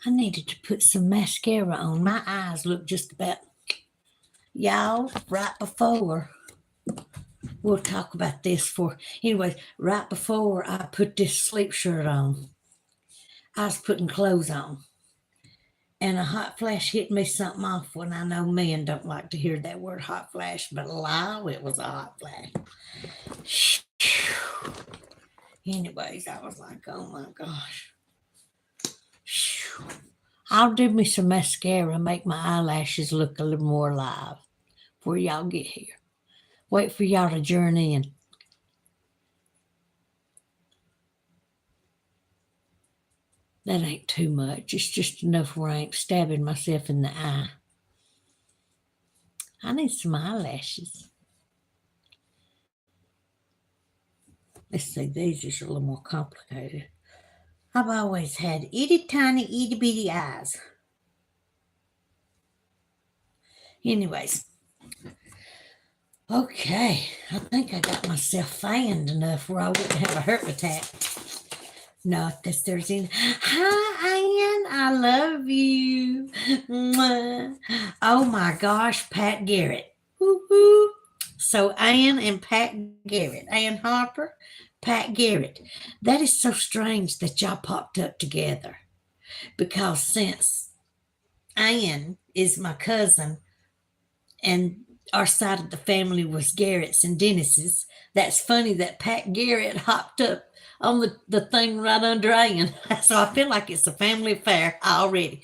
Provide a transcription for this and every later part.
I needed to put some mascara on. My eyes look just about, y'all, right before. We'll talk about this for, anyways, right before I put this sleep shirt on, I was putting clothes on. And a hot flash hit me something awful. And I know men don't like to hear that word hot flash, but wow, it was a hot flash. Anyways, I was like, oh my gosh. I'll do me some mascara, make my eyelashes look a little more alive before y'all get here. Wait for y'all to journey in. That ain't too much. It's just enough where I ain't stabbing myself in the eye. I need some eyelashes. Let's see, these are a little more complicated. I've always had itty tiny, itty bitty eyes. Anyways, okay, I think I got myself fanned enough where I wouldn't have a heart attack. Not that there's any. Hi, Ann, I love you. Mwah. Oh my gosh, Pat Garrett. Woo-hoo. So Ann and Pat Garrett, Ann Harper, Pat Garrett. That is so strange that y'all popped up together because since Ann is my cousin and our side of the family was Garrett's and Dennis's, that's funny that Pat Garrett hopped up on the thing right under Ann. So I feel like it's a family affair already.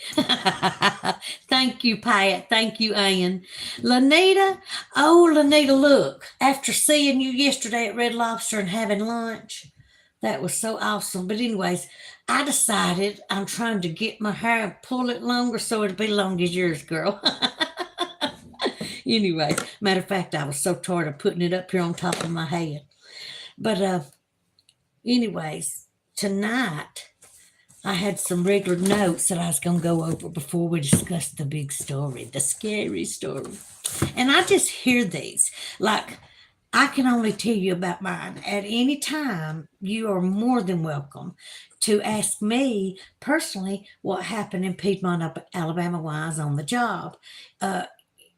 Thank you, Pat. Thank you, Ann. Lanita, oh, Lanita, look, after seeing you yesterday at Red Lobster and having lunch, that was so awesome. But anyways, I decided I'm trying to get my hair and pull it longer so it'll be long as yours, girl. Anyway, matter of fact, I was so tired of putting it up here on top of my head. But anyways, tonight I had some regular notes that I was going to go over before we discuss the big story, the scary story. And I just hear these. Like, I can only tell you about mine. At any time, you are more than welcome to ask me personally what happened in Piedmont, Alabama, while I was on the job. Uh,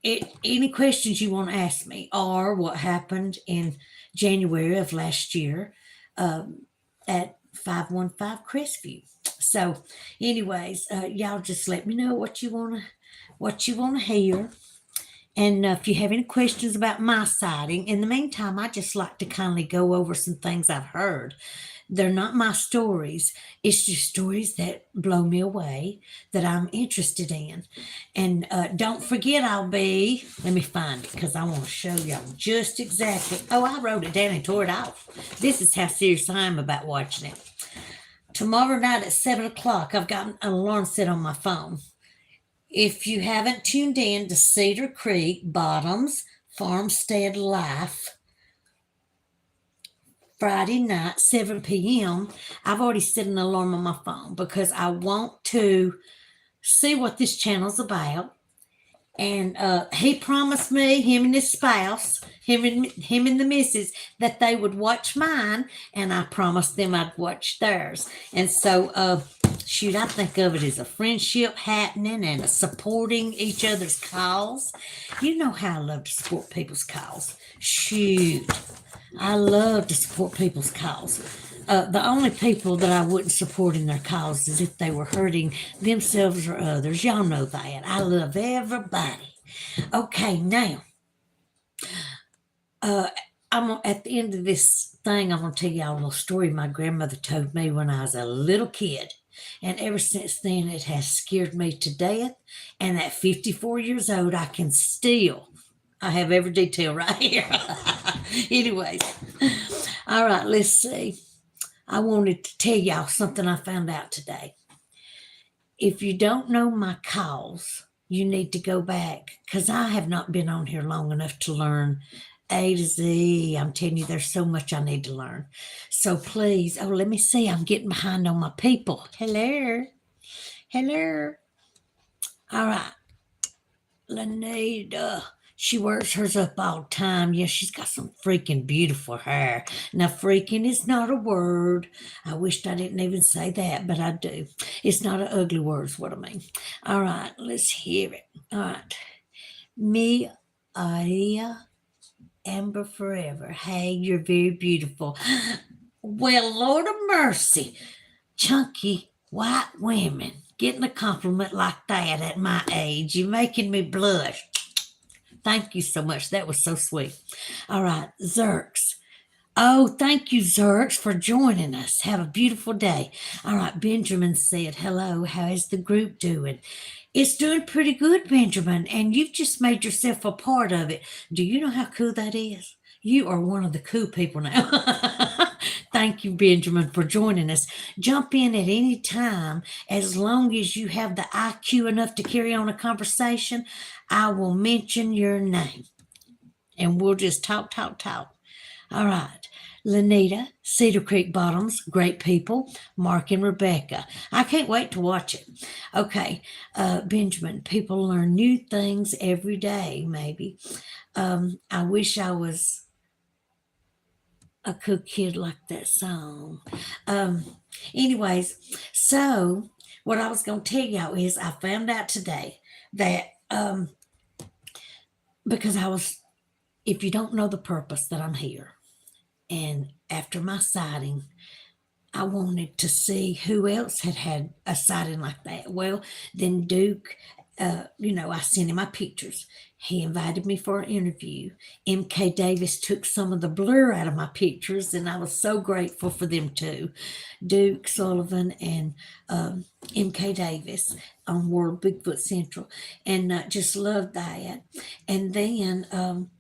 any questions you want to ask me, or what happened in January of last year at 515 Crestview. So, anyways, y'all just let me know what you wanna hear. And if you have any questions about my sighting, in the meantime, I just like to kindly go over some things I've heard. They're not my stories. It's just stories that blow me away that I'm interested in. And don't forget, let me find it because I want to show y'all just exactly. Oh, I wrote it down and tore it off. This is how serious I am about watching it. Tomorrow night at 7 o'clock, I've got an alarm set on my phone. If you haven't tuned in to Cedar Creek Bottoms Farmstead Life, Friday night, 7 p.m., I've already set an alarm on my phone because I want to see what this channel's about. And he promised me, him and his spouse, him and the missus, that they would watch mine, and I promised them I'd watch theirs. And so, shoot, I think of it as a friendship happening and a supporting each other's cause. You know how I love to support people's cause. Shoot, I love to support people's cause. The only people that I wouldn't support in their cause is if they were hurting themselves or others. Y'all know that. I love everybody. Okay, now, at the end of this thing, I'm going to tell y'all a little story my grandmother told me when I was a little kid. And ever since then, it has scared me to death. And at 54 years old, I have every detail right here. Anyways, all right, let's see. I wanted to tell y'all something I found out today. If you don't know my cause, you need to go back because I have not been on here long enough to learn A to Z. I'm telling you, there's so much I need to learn. So please, let me see. I'm getting behind on my people. Hello. All right. Lanita. She works hers up all the time. Yeah, she's got some freaking beautiful hair. Now, freaking is not a word. I wished I didn't even say that, but I do. It's not an ugly word, is what I mean. All right, let's hear it. All right. Me, Aria, Amber Forever. Hey, you're very beautiful. Well, Lord of mercy. Chunky white women getting a compliment like that at my age. You're making me blush. Thank you so much. That was so sweet. All right, Zerks. Oh, thank you, Zerks, for joining us. Have a beautiful day. All right, Benjamin said, hello, how is the group doing? It's doing pretty good, Benjamin, and you've just made yourself a part of it. Do you know how cool that is? You are one of the cool people now. Thank you, Benjamin, for joining us. Jump in at any time as long as you have the IQ enough to carry on a conversation. I will mention your name and we'll just talk, talk, talk. All right. Lanita, Cedar Creek Bottoms, great people. Mark and Rebecca. I can't wait to watch it. Okay. Benjamin, people learn new things every day, maybe. I wish I was a cool kid like that song. Um, anyways, so what I was going to tell y'all is I found out today that because if you don't know the purpose that I'm here, and after my sighting, I wanted to see who else had had a sighting like that. Well, then Duke, I sent him my pictures. He invited me for an interview. MK Davis took some of the blur out of my pictures, and I was so grateful for them too. Duke Sullivan and MK Davis on World Bigfoot Central, and just loved that. And then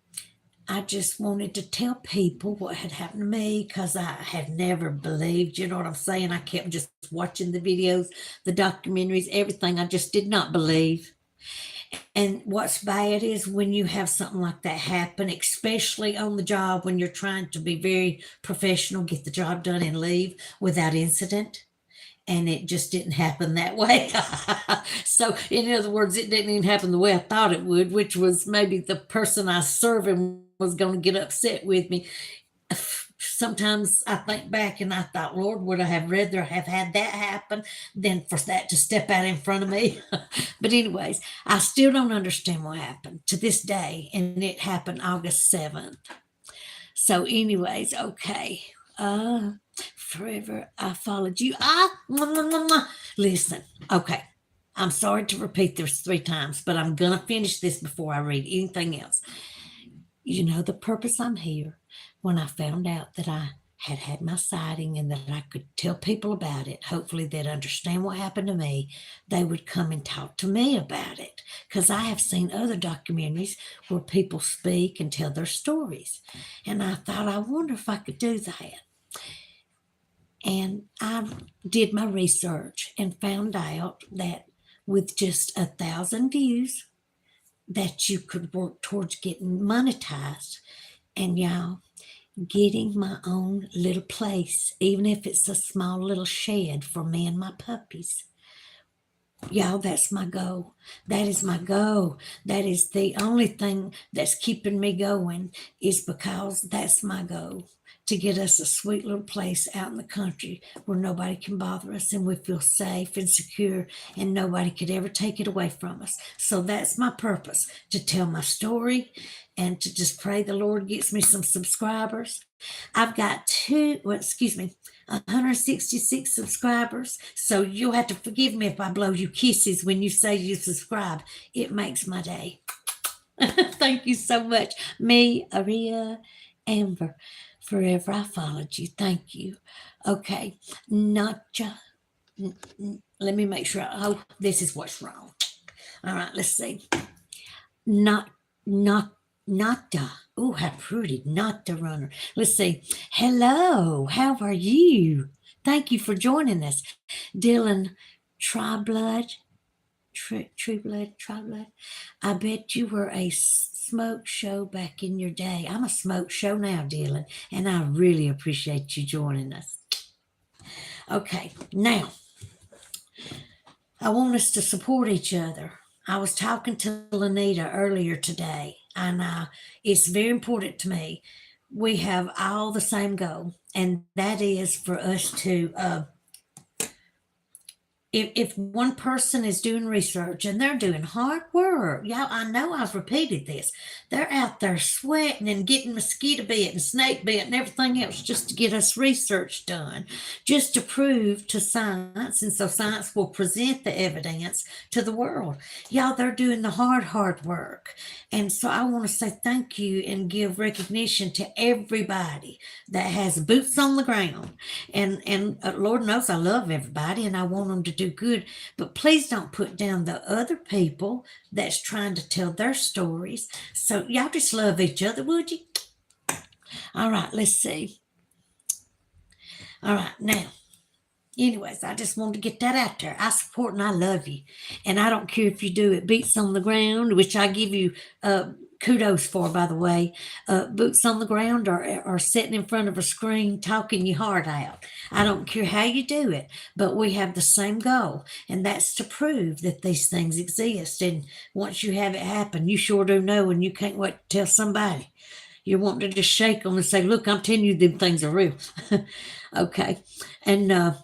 I just wanted to tell people what had happened to me because I had never believed, you know what I'm saying? I kept just watching the videos, the documentaries, everything. I just did not believe. And what's bad is when you have something like that happen, especially on the job when you're trying to be very professional, get the job done and leave without incident. And it just didn't happen that way. So, in other words, it didn't even happen the way I thought it would, which was maybe the person I was serving was going to get upset with me. Sometimes I think back and I thought, Lord, would I have rather have had that happen than for that to step out in front of me? But, anyways, I still don't understand what happened to this day, and it happened August 7th. So, anyways, okay. Forever I followed you. Listen, okay. I'm sorry to repeat this 3 times, but I'm gonna finish this before I read anything else. You know the purpose I'm here. When I found out that I had had my sighting and that I could tell people about it, hopefully they'd understand what happened to me. They would come and talk to me about it because I have seen other documentaries where people speak and tell their stories. And I thought, I wonder if I could do that. And I did my research and found out that with just 1,000 views, that you could work towards getting monetized. And y'all, getting my own little place, even if it's a small little shed for me and my puppies. Y'all, that's my goal. That is my goal. That is the only thing that's keeping me going, is because that's my goal, to get us a sweet little place out in the country where nobody can bother us and we feel safe and secure and nobody could ever take it away from us. So that's my purpose, to tell my story and to just pray the Lord gets me some subscribers. I've got 166 subscribers. So you'll have to forgive me if I blow you kisses when you say you subscribe. It makes my day. Thank you so much. Me, Aria, Amber. Forever I followed you. Thank you. Okay. Natcha. Let me make sure. Oh, this is what's wrong. All right, let's see. Nata. Oh, how pretty. Not the runner. Let's see. Hello. How are you? Thank you for joining us. Dylan Triblood. Triblood. I bet you were a smoke show back in your day. I'm a smoke show now, Dylan, and I really appreciate you joining us. Okay, now I want us to support each other. I was talking to Lanita earlier today, and it's very important to me. We have all the same goal, and that is for us to if one person is doing research and they're doing hard work, y'all, I know I've repeated this. They're out there sweating and getting mosquito bit and snake bit and everything else just to get us research done, just to prove to science, and so science will present the evidence to the world. Y'all, they're doing the hard work. And so I want to say thank you and give recognition to everybody that has boots on the ground. And Lord knows I love everybody and I want them to do good, but please don't put down the other people that's trying to tell their stories. So y'all just love each other, would you? All right, let's see. All right, now, anyways, I just wanted to get that out there. I support and I love you. And I don't care if you do it beats on the ground, which I give you kudos for, by the way. Boots on the ground or sitting in front of a screen talking your heart out. I don't care how you do it, but we have the same goal, and that's to prove that these things exist. And once you have it happen, you sure do know, and you can't wait to tell somebody. You're wanting to just shake them and say, look, I'm telling you, them things are real. Okay. And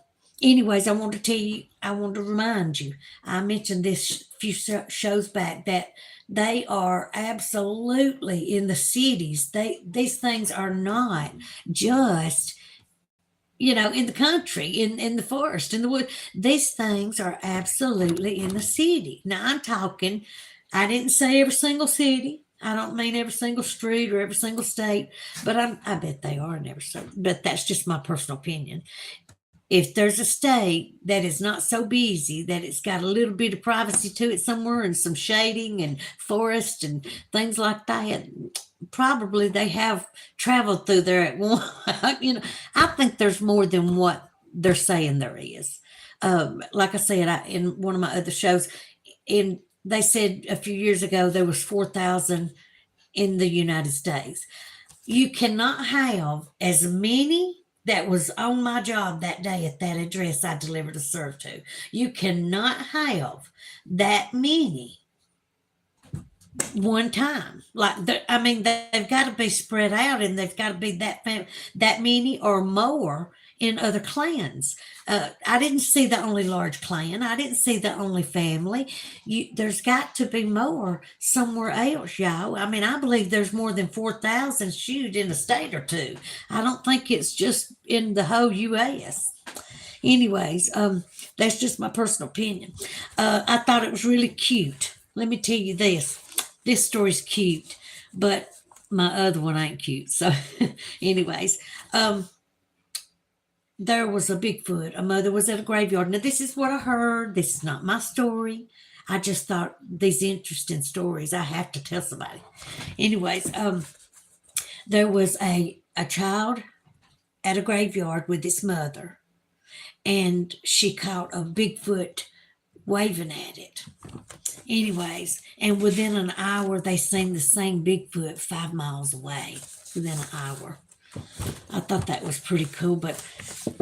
anyways, I want to tell you, I want to remind you, I mentioned this few shows back that they are absolutely in the cities. These things are not just in the country, in the forest, in the wood. These things are absolutely in the city. Now I'm talking, I didn't say every single city. I don't mean every single street or every single state, but I bet they are in every state. But that's just my personal opinion. If there's a state that is not so busy that it's got a little bit of privacy to it somewhere and some shading and forest and things like that, probably they have traveled through there at one. I think there's more than what they're saying there is. Like I said, in one of my other shows, they said a few years ago there was 4,000 in the United States. You cannot have as many that was on my job that day at that address I delivered a serve to. You cannot have that many one time. I mean, they've got to be spread out, and they've got to be that many or more in other clans. I didn't see the only large clan. I didn't see the only family. There's got to be more somewhere else, y'all. I mean, I believe there's more than 4,000 shoot in a state or two. I don't think it's just in the whole U.S. Anyways, that's just my personal opinion. I thought it was really cute. Let me tell you this. This story's cute, but my other one ain't cute. So, anyways, there was a Bigfoot. A mother was at a graveyard. Now, this is what I heard. This is not my story. I just thought these interesting stories I have to tell somebody. Anyways, there was a child at a graveyard with his mother, and she caught a Bigfoot waving at it. Anyways, and within an hour, they seen the same Bigfoot 5 miles away within an hour. I thought that was pretty cool, but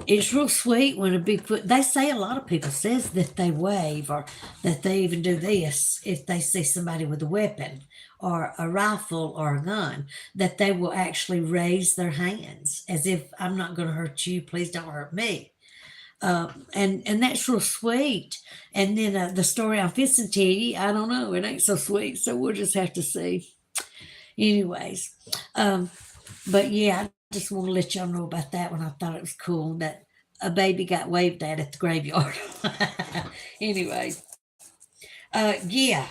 it's real sweet when a Bigfoot, they say a lot of people says that they wave or that they even do this if they see somebody with a weapon or a rifle or a gun, that they will actually raise their hands as if I'm not going to hurt you, please don't hurt me. And that's real sweet. And then the story I'm fixing to tell you, I don't know, it ain't so sweet, so we'll just have to see. Anyways, but yeah, I just want to let y'all know about that one. I thought it was cool that a baby got waved at the graveyard. Anyway, yeah,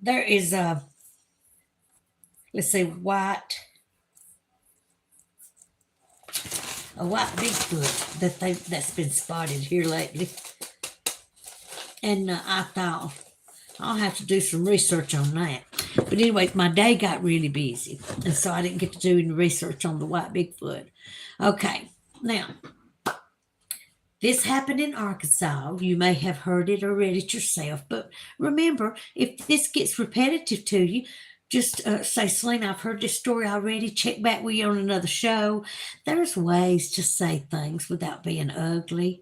there is let's see, a white Bigfoot that's been spotted here lately, and I thought I'll have to do some research on that. But anyway, my day got really busy, and so I didn't get to do any research on the white Bigfoot. Okay, now this happened in Arkansas. You may have heard it or read it yourself, but remember, if this gets repetitive to you, just say, Celena, I've heard this story already. Check back with you on another show. There's ways to say things without being ugly.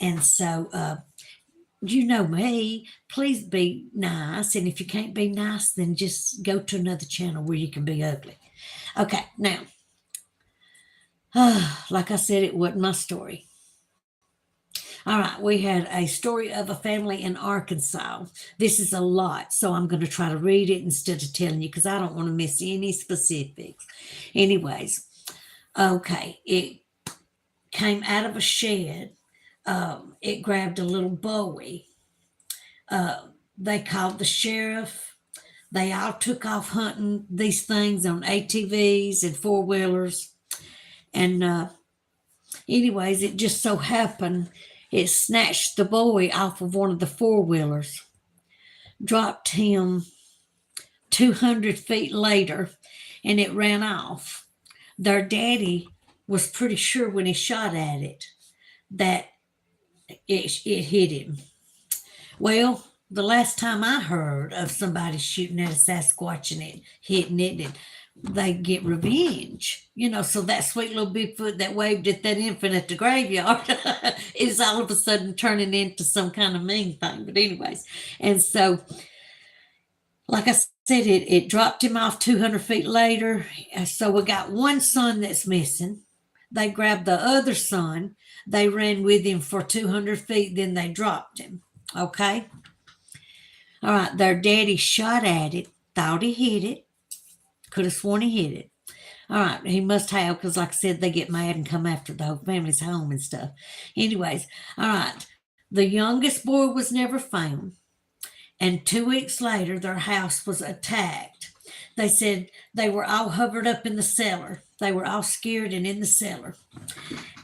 And so you know me, please be nice. And if you can't be nice, then just go to another channel where you can be ugly. Okay, now, like I said, it wasn't my story. All right, we had a story of a family in Arkansas. This is a lot, so I'm going to try to read it instead of telling you because I don't want to miss any specifics. Anyways, okay, it came out of a shed. It grabbed a little boy. They called the sheriff. They all took off hunting these things on ATVs and four wheelers. And anyways, it just so happened it snatched the boy off of one of the four wheelers, dropped him 200 feet later, and it ran off. Their daddy was pretty sure when he shot at it that it hit him. Well, the last time I heard of somebody shooting at a Sasquatch and it hitting it, and they get revenge. So that sweet little Bigfoot that waved at that infant at the graveyard is all of a sudden turning into some kind of mean thing. But anyways, and so, like I said, it dropped him off 200 feet later. So we got one son that's missing. They grabbed the other son. They ran with him for 200 feet. Then they dropped him. Okay. All right. Their daddy shot at it, thought he hit it. Could have sworn he hit it. All right, he must have, because like I said, they get mad and come after the whole family's home and stuff. Anyways, all right, the youngest boy was never found. And 2 weeks later, their house was attacked. They said they were all hovered up in the cellar. They were all scared and in the cellar.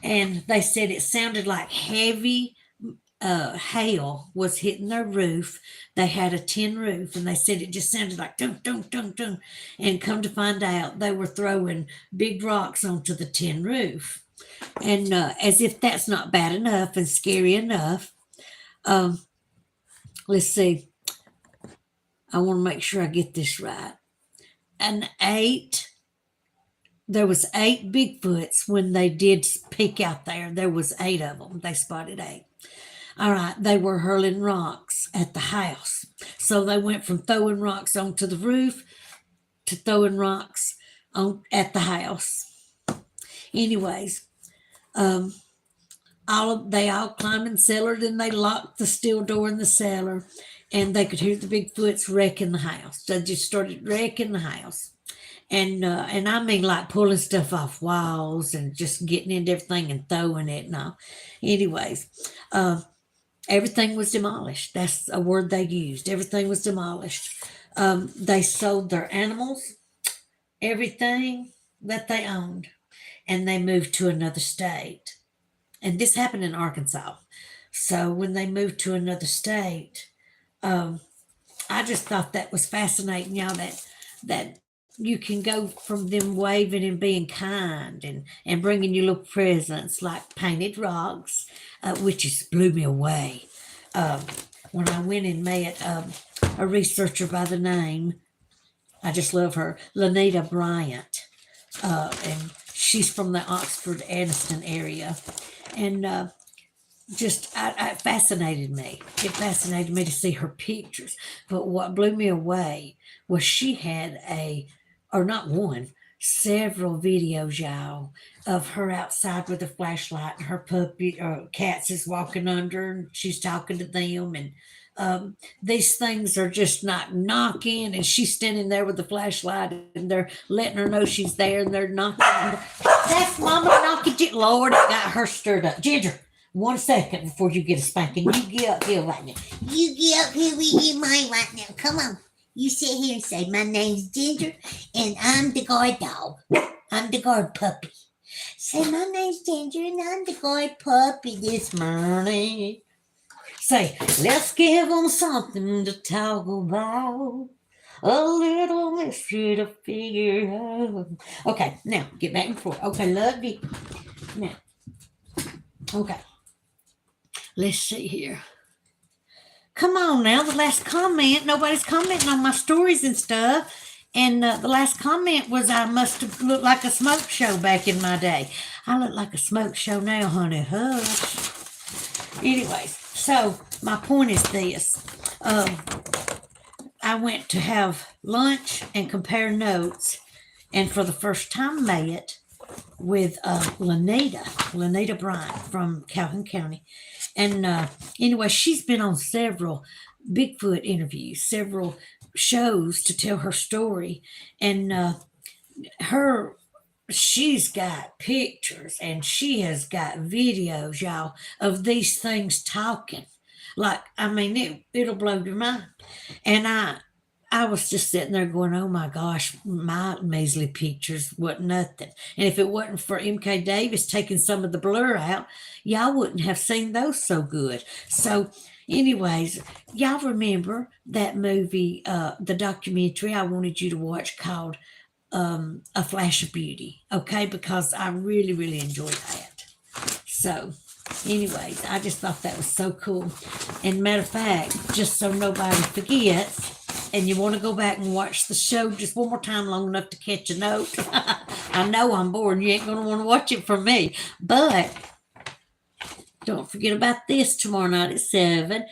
And they said it sounded like heavy hail was hitting their roof. They had a tin roof, and they said it just sounded like dunk, dunk, dunk, dunk. And come to find out, they were throwing big rocks onto the tin roof. And as if that's not bad enough and scary enough, let's see. I want to make sure I get this right. There was 8 Bigfoots when they did peek out there. There was 8 of them. They spotted 8. All right, they were hurling rocks at the house. So they went from throwing rocks onto the roof to throwing rocks at the house. Anyways, they all climbed in the cellar, then they locked the steel door in the cellar, and they could hear the Bigfoots wrecking the house. They just started wrecking the house. And I mean like pulling stuff off walls and just getting into everything and throwing it and all. Anyways, everything was demolished. That's a word they used. Everything was demolished. They sold their animals, everything that they owned, and they moved to another state. And this happened in Arkansas. So when they moved to another state, I just thought that was fascinating, y'all, that you can go from them waving and being kind and bringing you little presents like painted rocks, which just blew me away. When I went and met a researcher by the name, I just love her, Lanita Bryant, and she's from the Oxford Anniston area, and it fascinated me. It fascinated me to see her pictures. But what blew me away was she had several videos, y'all, of her outside with a flashlight and her puppy or cats is walking under and she's talking to them. And these things are just not knocking, and she's standing there with the flashlight and they're letting her know she's there, and they're knocking. That's Mama knocking. Lord, I got her stirred up. Ginger, 1 second before you get a spanking. You get up here right now. You get up here with your mind right now. Come on. You sit here and say, my name's Ginger, and I'm the guard dog. I'm the guard puppy. Say, my name's Ginger, and I'm the guard puppy this morning. Say, let's give them something to talk about. A little mystery to figure out. Okay, now, get back and forth. Okay, love you. Now, okay. Let's see here. Come on now, the last comment. Nobody's commenting on my stories and stuff. And the last comment was I must have looked like a smoke show back in my day. I look like a smoke show now, honey. Hush. Anyways, so my point is this. I went to have lunch and compare notes, and for the first time met with Lanita Bryant from Calhoun County. And anyway, she's been on several Bigfoot interviews, several shows to tell her story. And her she's got pictures and she has got videos, y'all, of these things talking. Like, I mean, it'll blow your mind. And I was just sitting there going, oh my gosh, my measly pictures wasn't nothing. And if it wasn't for MK Davis taking some of the blur out, y'all wouldn't have seen those so good. So, anyways, y'all remember that movie, the documentary I wanted you to watch called A Flash of Beauty, okay? Because I really, really enjoyed that. So, anyways, I just thought that was so cool. And matter of fact, just so nobody forgets, and you want to go back and watch the show just one more time long enough to catch a note. I know I'm bored. You ain't going to want to watch it from me. But don't forget about this tomorrow night at 7.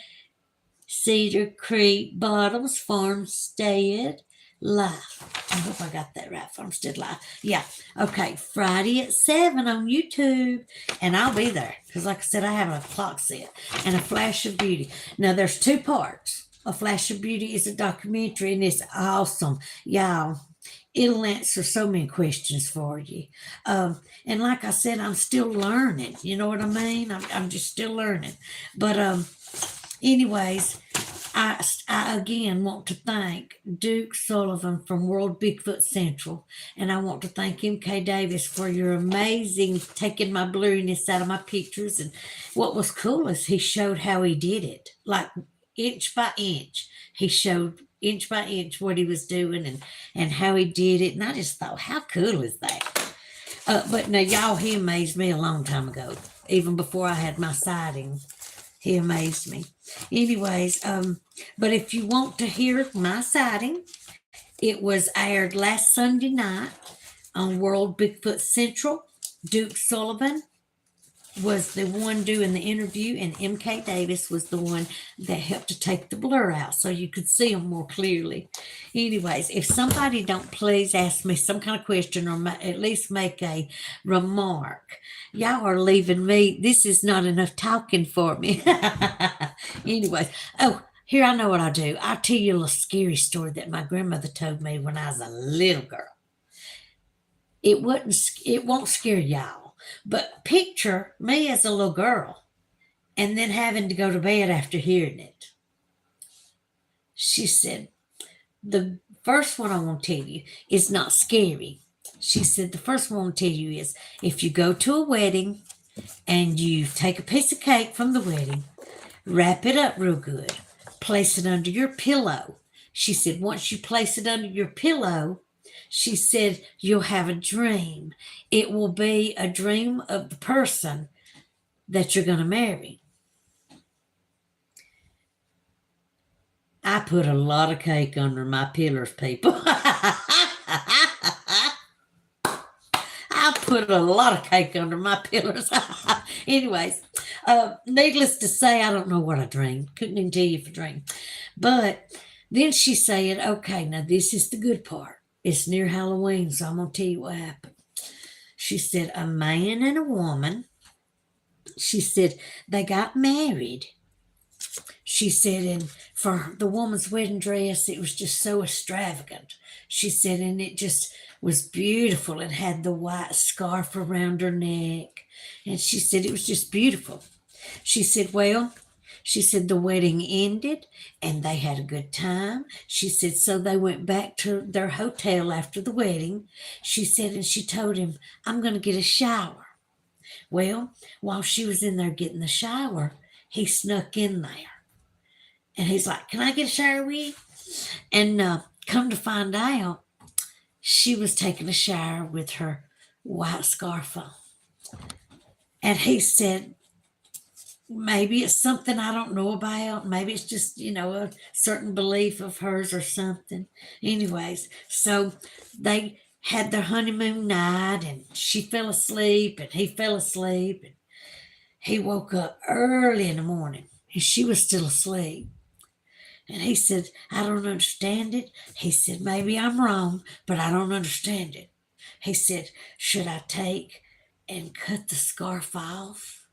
Cedar Creek Bottoms Farmstead Live. I hope I got that right. Farmstead Live. Yeah. Okay. Friday at 7 on YouTube. And I'll be there. Because like I said, I have a clock set and A Flash of Beauty. Now there's 2 parts. A Flash of Beauty is a documentary and it's awesome. Y'all, it'll answer so many questions for you. And like I said, I'm still learning. You know what I mean? I'm just still learning. But anyways, I again want to thank Duke Sullivan from World Bigfoot Central, and I want to thank MK Davis for your amazing taking my blurriness out of my pictures. And what was cool is he showed how he did it, like inch by inch. He showed inch by inch what he was doing and how he did it, and I just thought, how cool is that? But now, y'all, he amazed me a long time ago, even before I had my sighting. He amazed me. Anyways, but if you want to hear my sighting, it was aired last Sunday night on World Bigfoot Central. Duke Sullivan was the one doing the interview, and MK Davis was the one that helped to take the blur out so you could see them more clearly. Anyways, if somebody don't please ask me some kind of question or at least make a remark, y'all are leaving me. This is not enough talking for me. Anyways, oh, here, I know what I do. I'll tell you a little scary story that my grandmother told me when I was a little girl. It won't scare y'all. But picture me as a little girl and then having to go to bed after hearing it. She said, the first one I want to tell you is not scary. She said, the first one I want to tell you is if you go to a wedding and you take a piece of cake from the wedding, wrap it up real good, place it under your pillow. She said, once you place it under your pillow, she said, you'll have a dream. It will be a dream of the person that you're going to marry. I put a lot of cake under my pillars, people. I put a lot of cake under my pillars. Anyways, needless to say, I don't know what I dreamed. Couldn't even tell you if I dreamed. But then she said, okay, now this is the good part. It's near Halloween, so I'm going to tell you what happened. She said, a man and a woman, she said, they got married. She said, and for the woman's wedding dress, it was just so extravagant. She said, and it just was beautiful. It had the white scarf around her neck. And she said, it was just beautiful. She said, well, she said the wedding ended and they had a good time. She said, so they went back to their hotel after the wedding. She said, and she told him, I'm going to get a shower. Well, while she was in there getting the shower, he snuck in there. And he's like, can I get a shower with you? And come to find out, she was taking a shower with her white scarf on. And he said, maybe it's something I don't know about. Maybe it's just, a certain belief of hers or something. Anyways, so they had their honeymoon night and she fell asleep and he fell asleep. And he woke up early in the morning and she was still asleep. And he said, I don't understand it. He said, maybe I'm wrong, but I don't understand it. He said, should I take and cut the scarf off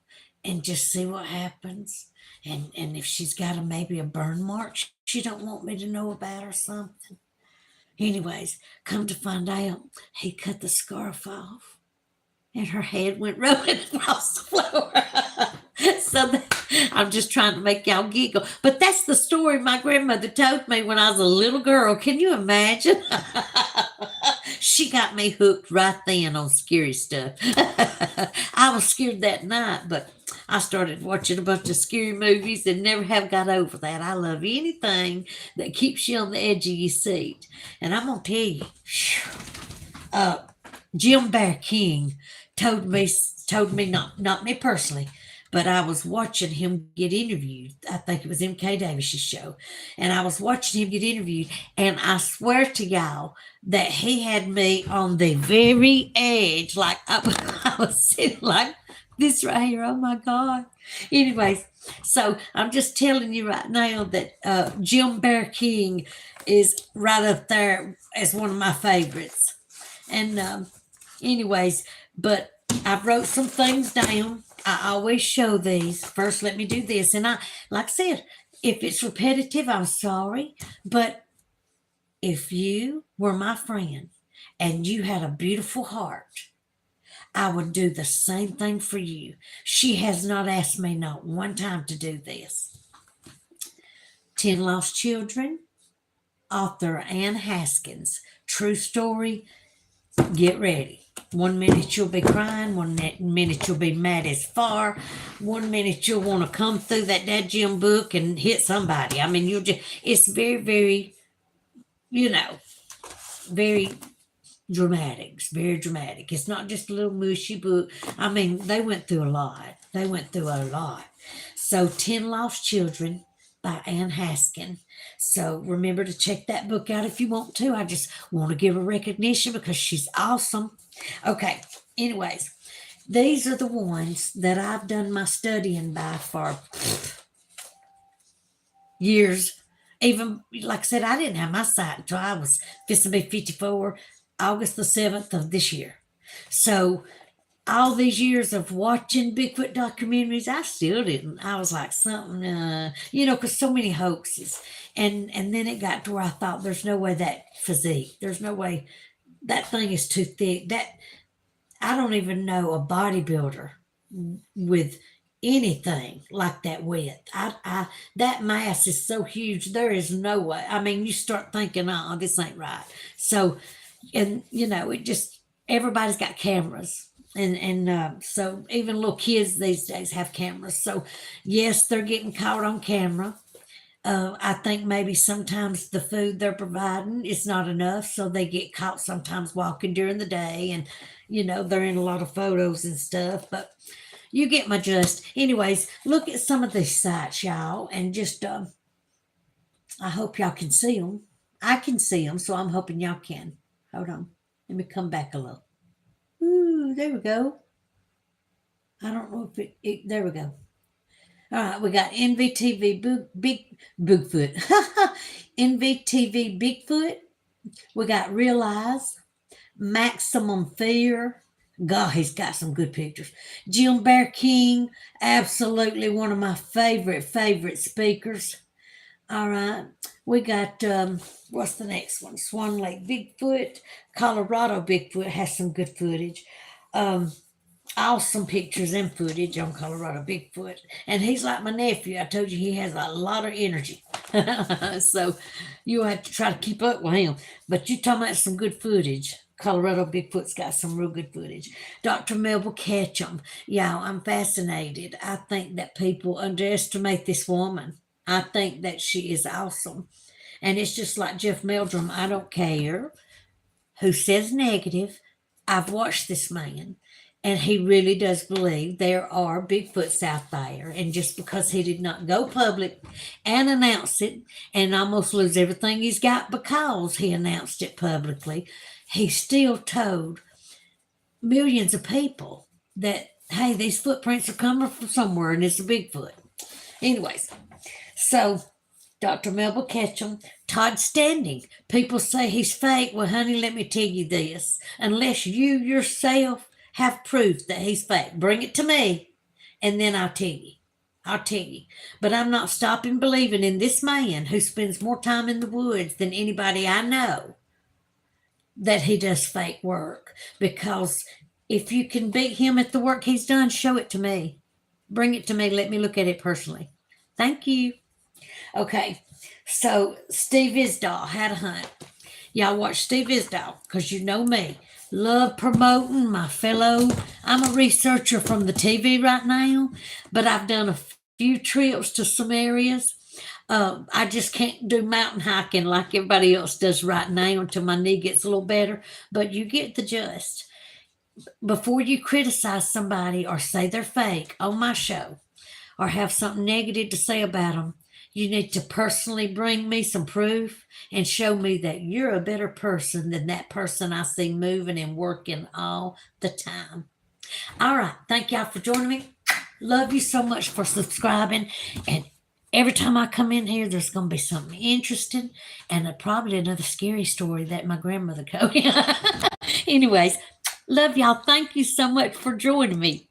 and just see what happens? And if she's got maybe a burn mark she don't want me to know about or something. Anyways, come to find out, he cut the scarf off and her head went rolling across the floor. I'm just trying to make y'all giggle. But that's the story my grandmother told me when I was a little girl. Can you imagine? She got me hooked right then on scary stuff. I was scared that night, but I started watching a bunch of scary movies and never have got over that. I love anything that keeps you on the edge of your seat. And I'm going to tell you, uh, Jim Bear King told me not me personally, but I was watching him get interviewed. I think it was M.K. Davis's show, and I was watching him get interviewed, and I swear to y'all that he had me on the very edge, like I was sitting like this right here. Oh my God! Anyways, so I'm just telling you right now that Jim Bear King is right up there as one of my favorites, and anyways, but I wrote some things down. I always show these. First, let me do this. And like I said, if it's repetitive, I'm sorry. But if you were my friend and you had a beautiful heart, I would do the same thing for you. She has not asked me not one time to do this. 10 Lost Children, author Ann Haskins. True story. Get ready. 1 minute you'll be crying, 1 minute you'll be mad as far, 1 minute you'll want to come through that Jim book and hit somebody. I mean, it's very, very, very dramatic. It's very dramatic. It's not just a little mushy book. I mean, they went through a lot. So 10 Lost Children by Ann Haskin. So remember to check that book out if you want to. I just want to give her recognition because she's awesome. Okay, anyways, these are the ones that I've done my studying by for years. Even, like I said, I didn't have my sight until I was fixing to be 54, August the 7th of this year. So all these years of watching Bigfoot documentaries, I still didn't. I was like something, because so many hoaxes. And then it got to where I thought, there's no way that physique, there's no way that thing is too thick. That I don't even know a bodybuilder with anything like that width. That mass is so huge. There is no way. I mean, you start thinking, oh, this ain't right. So, and it just everybody's got cameras. And so even little kids these days have cameras. So yes, they're getting caught on camera. I think maybe sometimes the food they're providing is not enough, so they get caught sometimes walking during the day, and they're in a lot of photos and stuff. But you get my gist. Anyways, look at some of these sites, y'all, and just I hope y'all can see them. I can see them, so I'm hoping y'all can. Hold on, let me come back a little. Ooh, there we go. I don't know if there we go. All right, we got NVTV Big Bigfoot. NVTV Bigfoot. We got Realize, Maximum Fear. God, he's got some good pictures. Jim Bear King, absolutely one of my favorite speakers. All right, we got what's the next one? Swan Lake Bigfoot, Colorado Bigfoot has some good footage. Awesome pictures and footage on Colorado Bigfoot. And he's like my nephew. I told you he has a lot of energy. So you have to try to keep up with him. But you're talking about some good footage. Colorado Bigfoot's got some real good footage. Dr. Melville Ketchum. Yeah, I'm fascinated. I think that people underestimate this woman. I think that she is awesome. And it's just like Jeff Meldrum. I don't care who says negative. I've watched this man. And he really does believe there are Bigfoots out there. And just because he did not go public and announce it and almost lose everything he's got because he announced it publicly, he still told millions of people that, hey, these footprints are coming from somewhere and it's a Bigfoot. Anyways, so Dr. Melba Ketchum, Todd Standing. People say he's fake. Well, honey, let me tell you this. Unless you yourself have proof that he's fake, bring it to me, and then I'll tell you. I'll tell you. But I'm not stopping believing in this man who spends more time in the woods than anybody I know, that he does fake work. Because if you can beat him at the work he's done, show it to me. Bring it to me. Let me look at it personally. Thank you. Okay, so Steve Isdall had a hunt. Y'all watch Steve Isdall because you know me. Love promoting my fellow. I'm a researcher from the TV right now, but I've done a few trips to some areas. I just can't do mountain hiking like everybody else does right now until my knee gets a little better. But you get the gist. Before you criticize somebody or say they're fake on my show or have something negative to say about them, you need to personally bring me some proof and show me that you're a better person than that person I see moving and working all the time. All right. Thank y'all for joining me. Love you so much for subscribing. And every time I come in here, there's going to be something interesting and probably another scary story that my grandmother told me. Anyways, love y'all. Thank you so much for joining me.